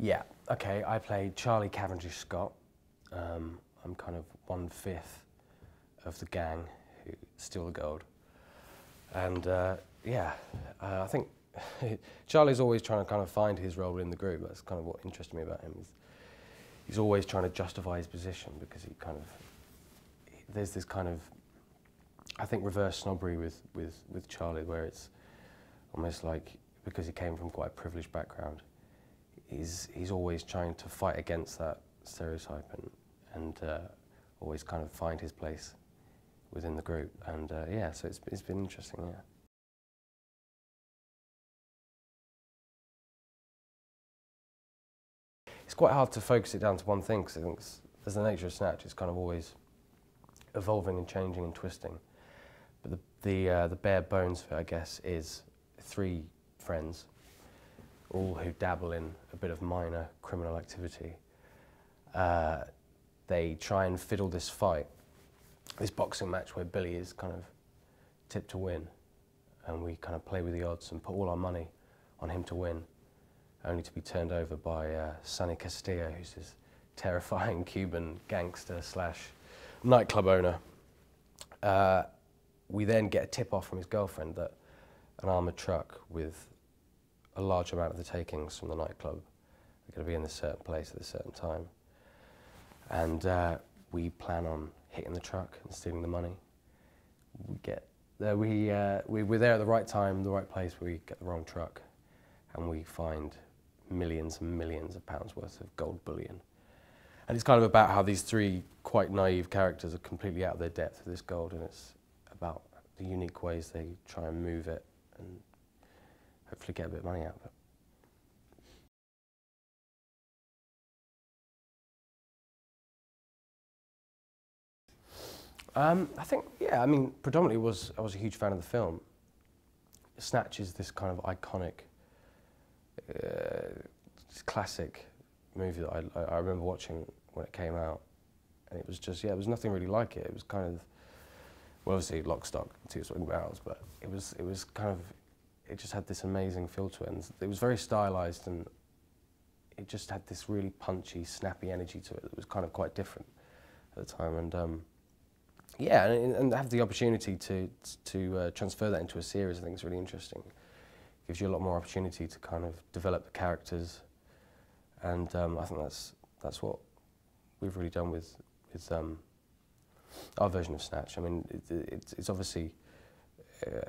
Yeah, okay, I played Charlie Cavendish Scott. I'm kind of 1/5 of the gang who steal the gold. And yeah, I think Charlie's always trying to kind of find his role in the group. That's kind of what interested me about him. He's always trying to justify his position because he kind of, there's this kind of, I think, reverse snobbery with Charlie, where it's almost like, because he came from quite a privileged background, he's always trying to fight against that stereotype and always kind of find his place within the group. And yeah, so it's been interesting, yeah. It's quite hard to focus it down to one thing, because I think as the nature of Snatch, it's kind of always evolving and changing and twisting. But the bare bones of it, I guess, is 3 friends, all who dabble in a bit of minor criminal activity. They try and fiddle this fight, this boxing match where Billy is kind of tipped to win, and we kind of play with the odds and put all our money on him to win, only to be turned over by Sonny Castillo, who's this terrifying Cuban gangster / nightclub owner. We then get a tip-off from his girlfriend that an armoured truck with a large amount of the takings from the nightclub are going to be in a certain place at a certain time. And we plan on hitting the truck and stealing the money. We're there at the right time, the right place, where we get the wrong truck, and we find millions and millions of pounds worth of gold bullion. And it's kind of about how these 3 quite naive characters are completely out of their depth with this gold, and it's about the unique ways they try and move it and hopefully get a bit of money out of it. I think, yeah, I mean, predominantly I was a huge fan of the film. Snatch is this kind of iconic, classic movie that I remember watching when it came out, and it was just, yeah, it was nothing really like it. It was kind of, well, obviously Lock, Stock, 2 Smoking Barrels, but it was kind of, it just had this amazing feel to it, and it was very stylized, and it just had this really punchy, snappy energy to it that was kind of quite different at the time. And yeah, and have the opportunity to transfer that into a series, I think is really interesting. Gives you a lot more opportunity to kind of develop the characters, and I think that's what we've really done with our version of Snatch. I mean, it's obviously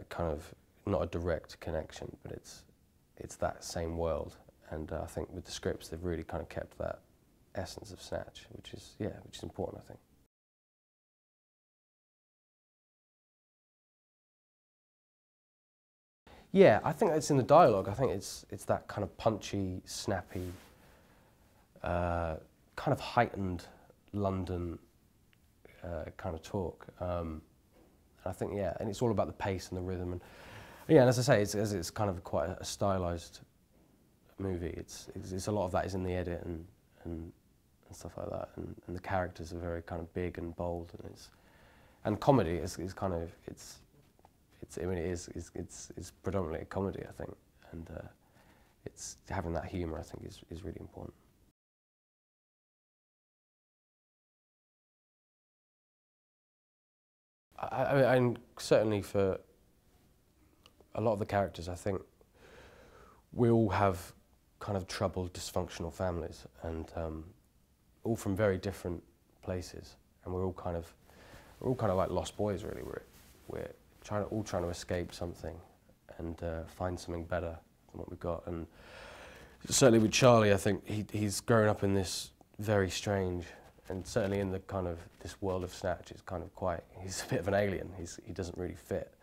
kind of not a direct connection, but it's that same world, and I think with the scripts they've really kind of kept that essence of Snatch, which is important, I think. Yeah, I think it's in the dialogue. I think it's that kind of punchy, snappy, kind of heightened London kind of talk. And I think, yeah, and it's all about the pace and the rhythm. And yeah, and as I say, it's kind of quite a stylized movie. It's a lot of that is in the edit and stuff like that. And the characters are very kind of big and bold, and comedy is kind of I mean, it's predominantly a comedy, I think, and it's having that humour, I think, is really important. And certainly for a lot of the characters, I think we all have kind of troubled, dysfunctional families, and all from very different places, and we're all kind of like lost boys, really. We're all trying to escape something and find something better than what we've got. And certainly with Charlie, I think he's grown up in this very strange, and certainly in the kind of this world of Snatch, it's kind of quite, he's a bit of an alien. He doesn't really fit,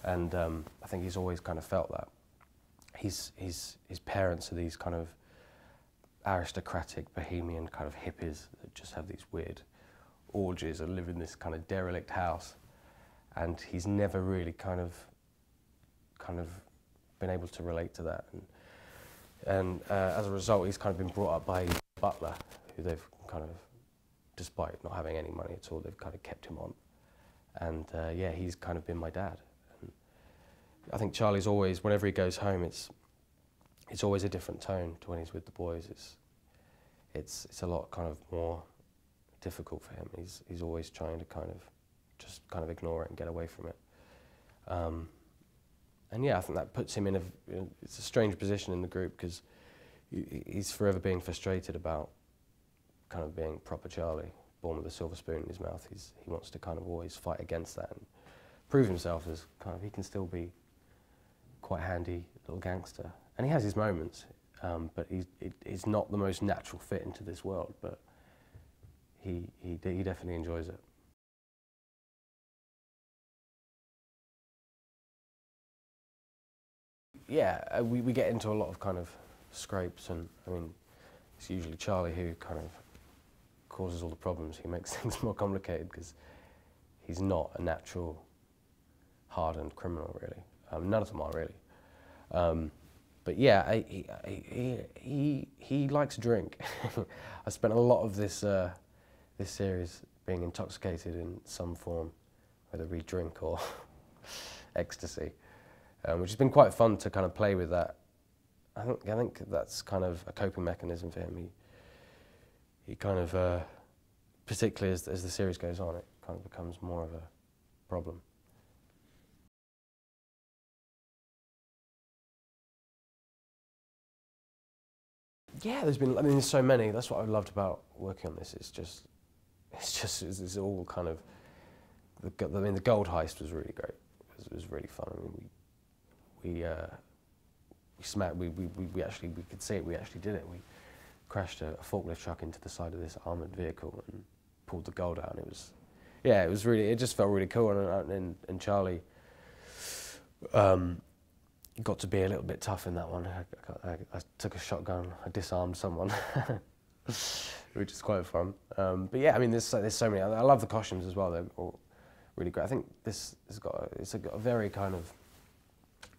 and I think he's always kind of felt that. His parents are these kind of aristocratic, bohemian kind of hippies that just have these weird orgies and live in this kind of derelict house. And he's never really kind of been able to relate to that, and as a result, he's kind of been brought up by his butler, who they've kind of, despite not having any money at all, they've kind of kept him on, and yeah, he's kind of been my dad. And I think Charlie's always, whenever he goes home, it's always a different tone to when he's with the boys. It's a lot kind of more difficult for him. He's always trying to just kind of ignore it and get away from it. And yeah, I think that puts him in it's a strange position in the group, because he's forever being frustrated about kind of being proper Charlie, born with a silver spoon in his mouth. He wants to kind of always fight against that and prove himself as kind of, he can still be quite handy little gangster. And he has his moments, but he's not the most natural fit into this world, but he definitely enjoys it. Yeah, we get into a lot of kind of scrapes, and I mean, it's usually Charlie who kind of causes all the problems. He makes things more complicated because he's not a natural hardened criminal, really. None of them are really. But yeah, he likes to drink. I spent a lot of this series being intoxicated in some form, whether we drink or ecstasy, which has been quite fun to kind of play with that. I think that's kind of a coping mechanism for him. He kind of, particularly as the series goes on, it kind of becomes more of a problem. Yeah, there's so many. That's what I loved about working on this. It's all kind of, the gold heist was really great. It was really fun. I mean, we could see it. We actually did it. We crashed a forklift truck into the side of this armored vehicle and pulled the gold out. And it just felt really cool. And Charlie got to be a little bit tough in that one. I took a shotgun, I disarmed someone, which is quite fun. But yeah, I mean, there's so many. I love the costumes as well. They're all really great. I think it's got a very kind of,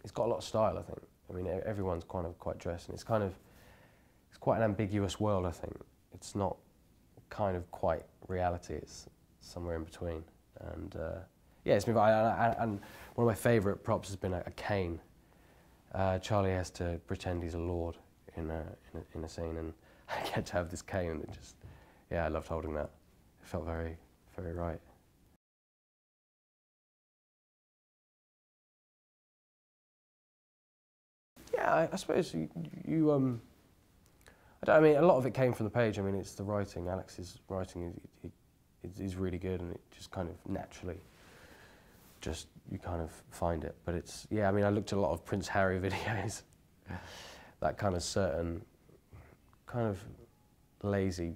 it's got a lot of style, I think. I mean, everyone's kind of quite dressed, and it's quite an ambiguous world, I think. It's not kind of quite reality. It's somewhere in between. And yeah, it's been. And one of my favourite props has been a cane. Charlie has to pretend he's a lord in a scene, and I get to have this cane, and I loved holding that. It felt very, very right. Yeah, I suppose I mean, a lot of it came from the page. I mean, it's the writing. Alex's writing is really good, and it just kind of naturally, you kind of find it. But I mean, I looked at a lot of Prince Harry videos, that kind of certain, kind of lazy,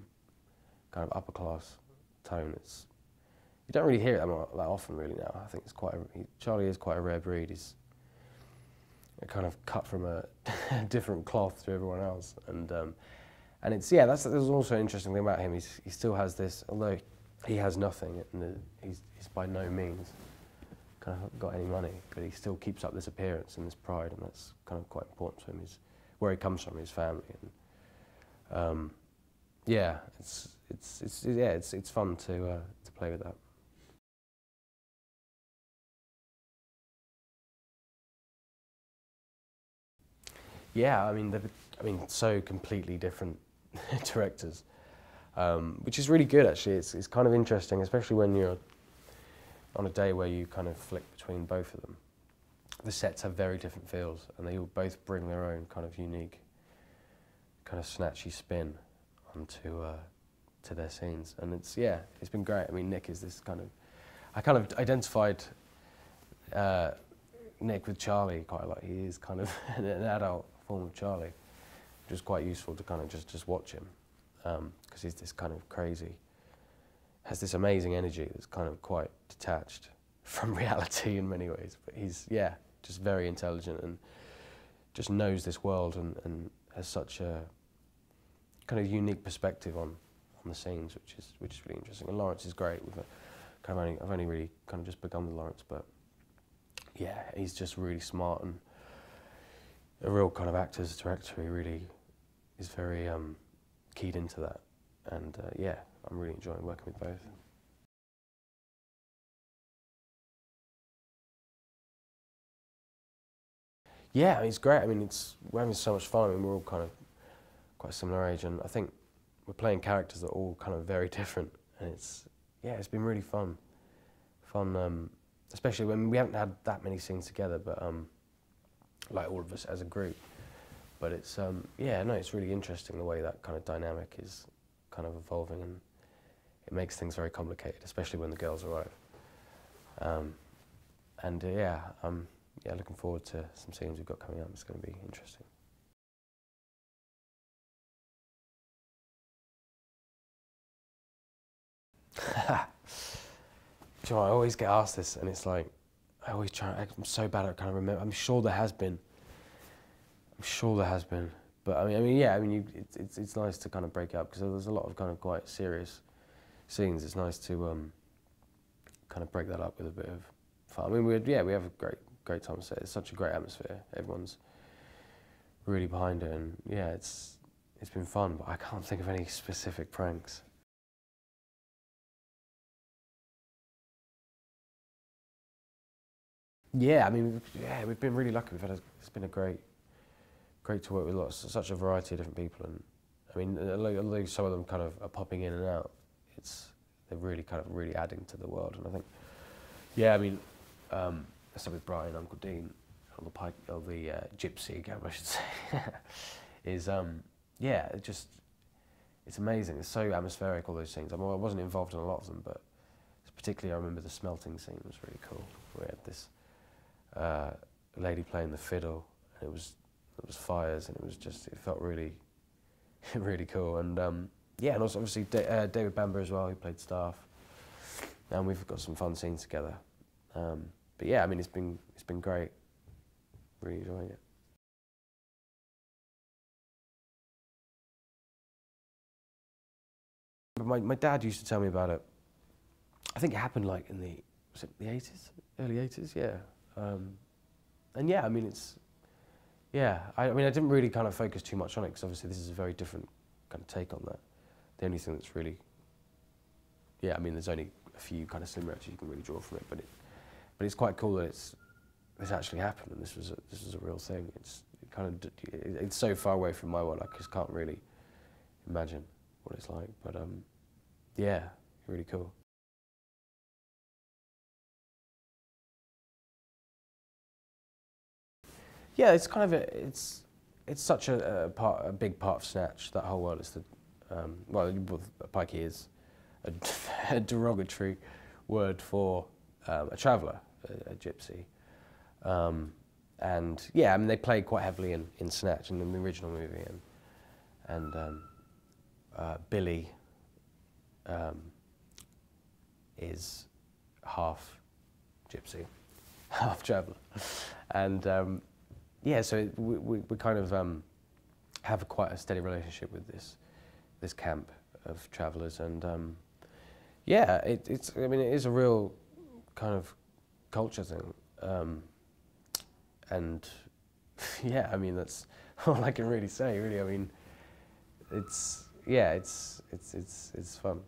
kind of upper class tone. You don't really hear it that often really now. I think Charlie is quite a rare breed. He's kind of cut from a different cloth to everyone else, and there's also an interesting thing about him. He still has this, although he has nothing, and he's by no means kind of got any money, but he still keeps up this appearance and this pride, and that's kind of quite important to him. Where he comes from, his family, and yeah, it's fun to play with that. Yeah, I mean, so completely different directors, which is really good actually. It's kind of interesting, especially when you're on a day where you kind of flick between both of them. The sets have very different feels, and they all both bring their own kind of unique, kind of snatchy spin onto to their scenes, and it's been great. I mean, Nick is this kind of, I kind of identified Nick with Charlie quite a lot. He is kind of an adult form of Charlie, which is quite useful to kind of just watch him, because he's this kind of crazy, has this amazing energy that's kind of quite detached from reality in many ways, but he's just very intelligent and just knows this world and has such a kind of unique perspective on the scenes, which is really interesting. And Lawrence is great. I've only really kind of just begun with Lawrence, but yeah, he's just really smart and a real kind of actor's director. He really is very keyed into that, and I'm really enjoying working with both. Yeah, I mean, it's great. I mean, we're having so much fun. I mean, we're all kind of quite a similar age, and I think we're playing characters that are all kind of very different, and it's been really fun. Especially when we haven't had that many scenes together, but like all of us as a group. But it's yeah, no, it's really interesting the way that kind of dynamic is kind of evolving, and it makes things very complicated, especially when the girls arrive. And yeah, yeah, looking forward to some scenes we've got coming up. It's going to be interesting. Do you know, I always get asked this, and it's like, I'm so bad at kind of remember. I'm sure there has been. But I mean, yeah, I mean, it's nice to kind of break up, because there's a lot of kind of quite serious scenes. It's nice to kind of break that up with a bit of fun. I mean, we have a great time set. It's such a great atmosphere. Everyone's really behind it, and yeah, it's been fun. But I can't think of any specific pranks. Yeah, I mean, yeah, we've been really lucky. It's been a great to work with such a variety of different people, and I mean, although some of them kind of are popping in and out, they're really kind of really adding to the world. And I think, yeah, I mean, I started with Brian, Uncle Dean, or the Gypsy gang, I should say, is yeah, it's amazing. It's so atmospheric, all those things. I mean, I wasn't involved in a lot of them, but particularly I remember the smelting scene was really cool. We had this lady playing the fiddle, and it was fires, and it felt really, really cool. And yeah, and also obviously David Bamber as well, who played staff, and we've got some fun scenes together. But yeah, I mean, it's been great. Really enjoying it. But my dad used to tell me about it. I think it happened like in was it the 80s, early 80s, yeah. And yeah, I mean, yeah, I mean, I didn't really kind of focus too much on it, because obviously this is a very different kind of take on that. The only thing that's really, yeah, I mean, there's only a few kind of similarities you can really draw from it, but it's quite cool that this actually happened, and this was a real thing. It's so far away from my world, I just can't really imagine what it's like. But yeah, really cool. Yeah, it's kind of it's such a big part of Snatch. That whole world is well, pikey is a derogatory word for a traveller, a gypsy. And yeah, I mean, they play quite heavily in Snatch, in the original movie, and Billy is half gypsy, half traveller, and yeah, so we kind of have quite a steady relationship with this camp of travellers, and yeah, I mean, it is a real kind of culture thing, and yeah, I mean, that's all I can really say. Really, I mean, it's fun.